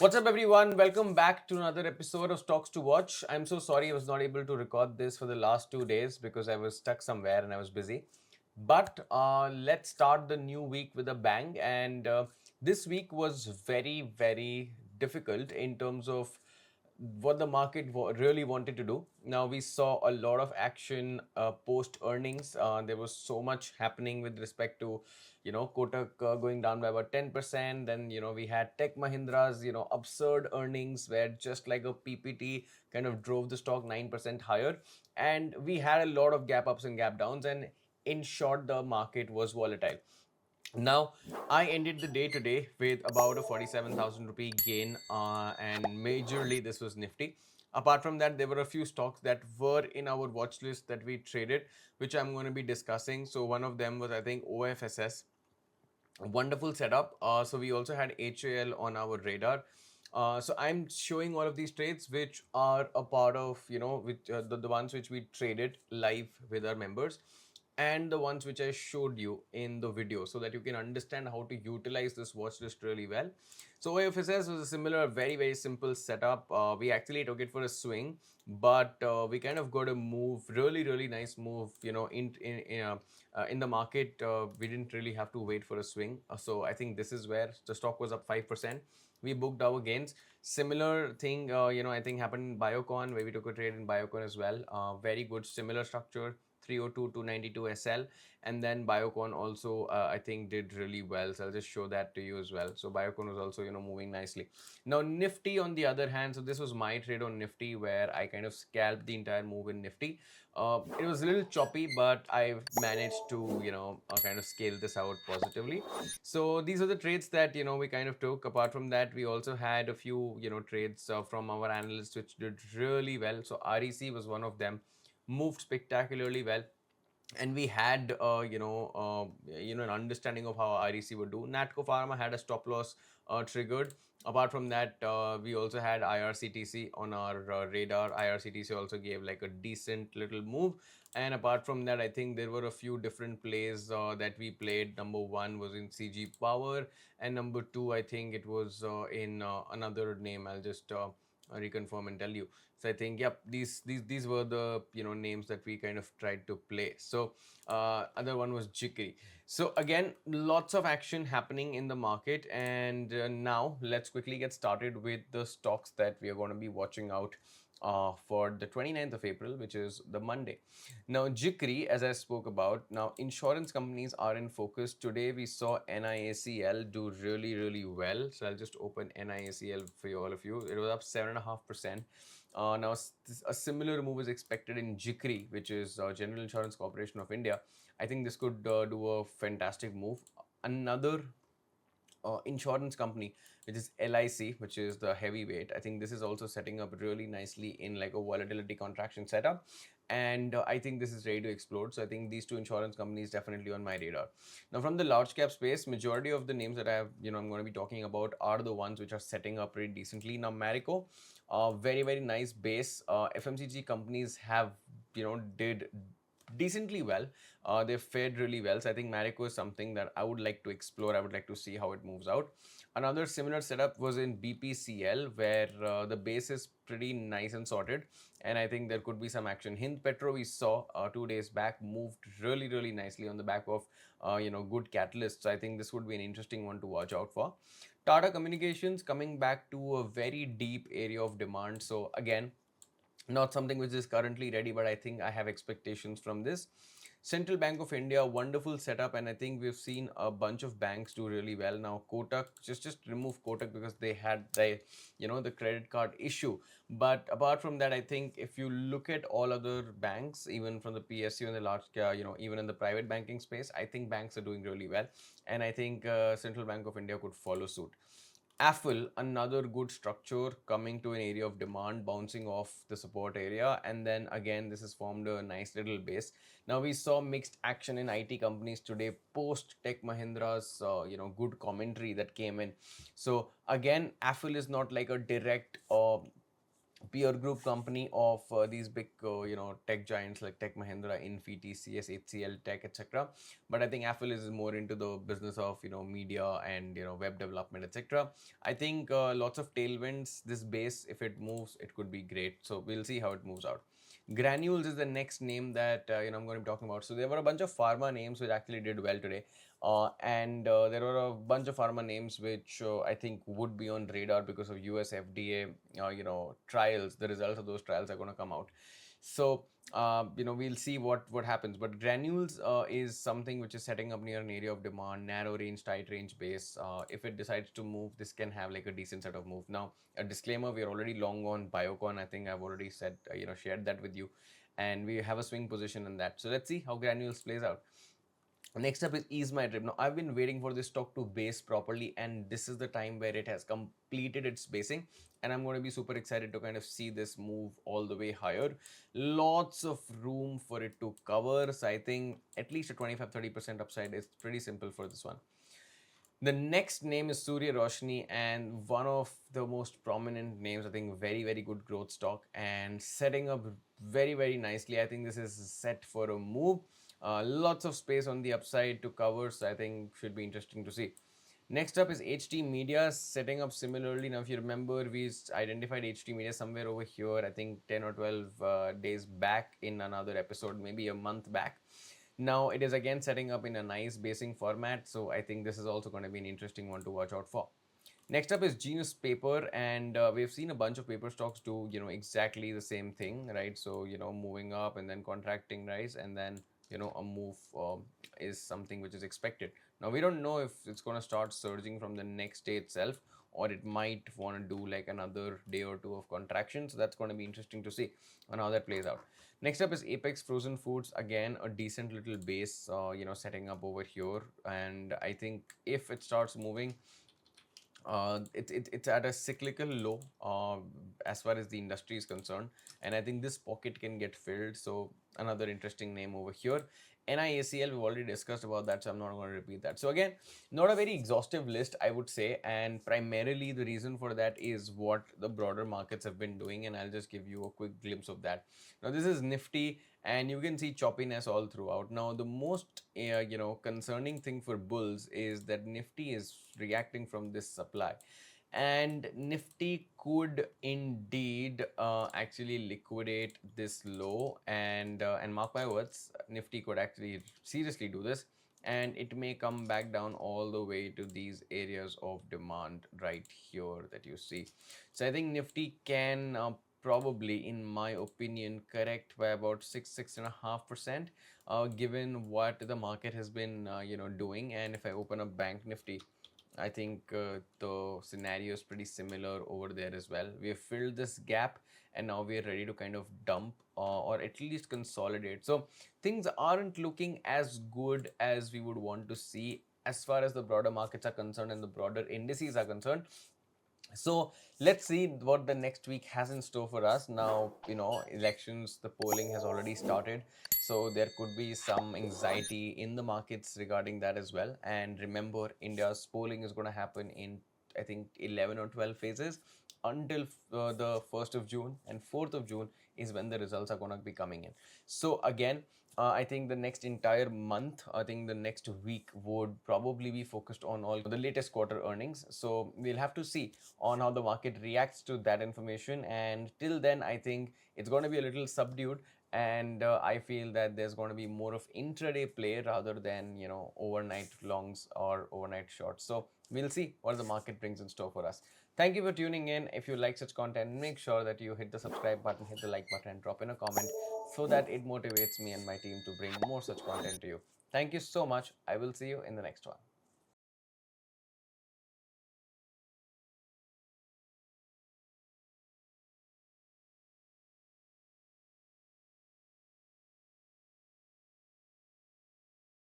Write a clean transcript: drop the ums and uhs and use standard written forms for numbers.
What's up, everyone? Welcome back to another episode of Stocks to Watch. I'm so sorry I was not able to record this for the last 2 days because I was stuck somewhere and I was busy. But let's start the new week with a bang. And this week was very, very difficult in terms of what the market really wanted to do. Now we saw a lot of action post earnings. There was so much happening with respect to, Kotak going down by about 10%. Then, we had Tech Mahindra's, absurd earnings where just like a PPT kind of drove the stock 9% higher. And we had a lot of gap ups and gap downs. And in short, the market was volatile. Now, I ended the day today with about a 47,000 rupee gain, and majorly this was Nifty. Apart from that, there were a few stocks that were in our watch list that we traded, which I'm going to be discussing. So, one of them was, I think, OFSS. Wonderful setup. So, we also had HAL on our radar. So I'm showing all of these trades which are a part of, which the ones which we traded live with our members, and the ones which I showed you in the video, so that you can understand how to utilize this watch list really well. So OFSS was a similar, very, very simple setup. We actually took it for a swing, but we kind of got a move, really, really nice move, in the market. We didn't really have to wait for a swing. So I think this is where the stock was up 5%. We booked our gains. Similar thing, I think happened in Biocon, where we took a trade in Biocon as well. Very good, similar structure, 302, 292 SL. And then Biocon also, I think, did really well. So I'll just show that to you as well. So Biocon was also, moving nicely. Now, Nifty, on the other hand, so this was my trade on Nifty where I kind of scalped the entire move in Nifty. It was a little choppy, but I managed to, kind of scale this out positively. So these are the trades that, we kind of took. Apart from that, we also had a few, trades from our analysts which did really well. So REC was one of them, moved spectacularly well, and we had an understanding of how REC would do. Natco Pharma had a stop loss triggered. Apart from that, we also had IRCTC on our radar. IRCTC also gave like a decent little move. And apart from that, I think there were a few different plays that we played. Number one was in CG Power, and number two, I think it was in another name. I'll just reconfirm and tell you. So I think, yep, these were the names that we kind of tried to play. So other one was Jikri. So again, lots of action happening in the market, and now let's quickly get started with the stocks that we are going to be watching out for the 29th of April, which is the Monday. Now, Jikri, as I spoke about, now insurance companies are in focus. Today, we saw NIACL do really, really well. So I'll just open NIACL for all of you. It was up 7.5%. Now, a similar move is expected in Jikri, which is General Insurance Corporation of India. I think this could do a fantastic move. Another insurance company, which is LIC, which is the heavyweight. I think this is also setting up really nicely in like a volatility contraction setup. And I think this is ready to explode. So I think these two insurance companies definitely on my radar. Now, from the large cap space, majority of the names that I'm going to be talking about are the ones which are setting up pretty decently. Now, Marico, very, very nice base. FMCG companies have, did decently well. They fared really well. So I think Marico is something that I would like to explore. I would like to see how it moves out. Another similar setup was in BPCL, where the base is pretty nice and sorted, and I think there could be some action. Hind Petro, we saw 2 days back, moved really, really nicely on the back of good catalysts. So I think this would be an interesting one to watch out for. Tata Communications coming back to a very deep area of demand. So again, not something which is currently ready, but I think I have expectations from this. Central Bank of India, wonderful setup, and I think we've seen a bunch of banks do really well. Now, Kotak, just remove Kotak because they had the credit card issue. But apart from that, I think if you look at all other banks, even from the PSU and the large, even in the private banking space, I think banks are doing really well, and I think Central Bank of India could follow suit. Affle, another good structure coming to an area of demand, bouncing off the support area, and then again this has formed a nice little base. Now we saw mixed action in IT companies today post Tech Mahindra's good commentary that came in. So again, Affle is not like a direct peer group company of these big tech giants like Tech Mahindra, Infi, TCS, HCL Tech, etc. But I think Apple is more into the business of media and web development, etc. I think lots of tailwinds. This base, if it moves, it could be great. So we'll see how it moves out. Granules is the next name that I'm going to be talking about. So there were a bunch of pharma names which actually did well today, and there were a bunch of pharma names which I think would be on radar because of US FDA, trials. The results of those trials are going to come out. So we'll see what happens. But Granules is something which is setting up near an area of demand, narrow range, tight range base. If it decides to move, this can have like a decent set of move. Now, a disclaimer: we are already long on Biocon. I think I've already said shared that with you, and we have a swing position in that. So let's see how Granules plays out. Next up is Ease My Trip. Now, I've been waiting for this stock to base properly, and this is the time where it has completed its basing. And I'm going to be super excited to kind of see this move all the way higher. Lots of room for it to cover. So I think at least a 25-30% upside is pretty simple for this one. The next name is Surya Roshni, and one of the most prominent names. I think very, very good growth stock and setting up very, very nicely. I think this is set for a move. Lots of space on the upside to cover, so I think should be interesting to see. Next up is HT Media, setting up similarly. Now, if you remember, we identified HT Media somewhere over here, I think 10 or 12 days back in another episode, maybe a month back. Now it is again setting up in a nice basing format, so I think this is also going to be an interesting one to watch out for. Next up is Genius Paper, and we've seen a bunch of paper stocks do exactly the same thing, right? So moving up and then contracting, rise, and then a move is something which is expected. Now we don't know if it's going to start surging from the next day itself, or it might want to do like another day or two of contraction. So that's going to be interesting to see on how that plays out. Next up is Apex Frozen Foods. Again, a decent little base, setting up over here. And I think if it starts moving, it's at a cyclical low as far as the industry is concerned, and I think this pocket can get filled. So another interesting name over here. NIACL, we've already discussed about that, so I'm not going to repeat that. So again, not a very exhaustive list, I would say, and primarily the reason for that is what the broader markets have been doing, and I'll just give you a quick glimpse of that. Now this is Nifty, and you can see choppiness all throughout. Now the most concerning thing for bulls is that Nifty is reacting from this supply, and Nifty could indeed actually liquidate this low, and mark my words, Nifty could actually seriously do this, and it may come back down all the way to these areas of demand right here that you see. So I think Nifty can probably, in my opinion, correct by about 6.5%, given what the market has been doing. And if I open up Bank Nifty, I think the scenario is pretty similar over there as well. We have filled this gap, and now we are ready to kind of dump or at least consolidate. So things aren't looking as good as we would want to see as far as the broader markets are concerned and the broader indices are concerned. So let's see what the next week has in store for us. Now, elections, the polling has already started. So there could be some anxiety in the markets regarding that as well. And remember, India's polling is going to happen in, I think, 11 or 12 phases until the 1st of June, and 4th of June is when the results are going to be coming in. So again, I think the next entire month, I think the next week would probably be focused on all the latest quarter earnings. So we'll have to see on how the market reacts to that information. And till then, I think it's going to be a little subdued. And I feel that there's going to be more of intraday play rather than, overnight longs or overnight shorts. So we'll see what the market brings in store for us. Thank you for tuning in. If you like such content, make sure that you hit the subscribe button, hit the like button, and drop in a comment so that it motivates me and my team to bring more such content to you. Thank you so much. I will see you in the next one.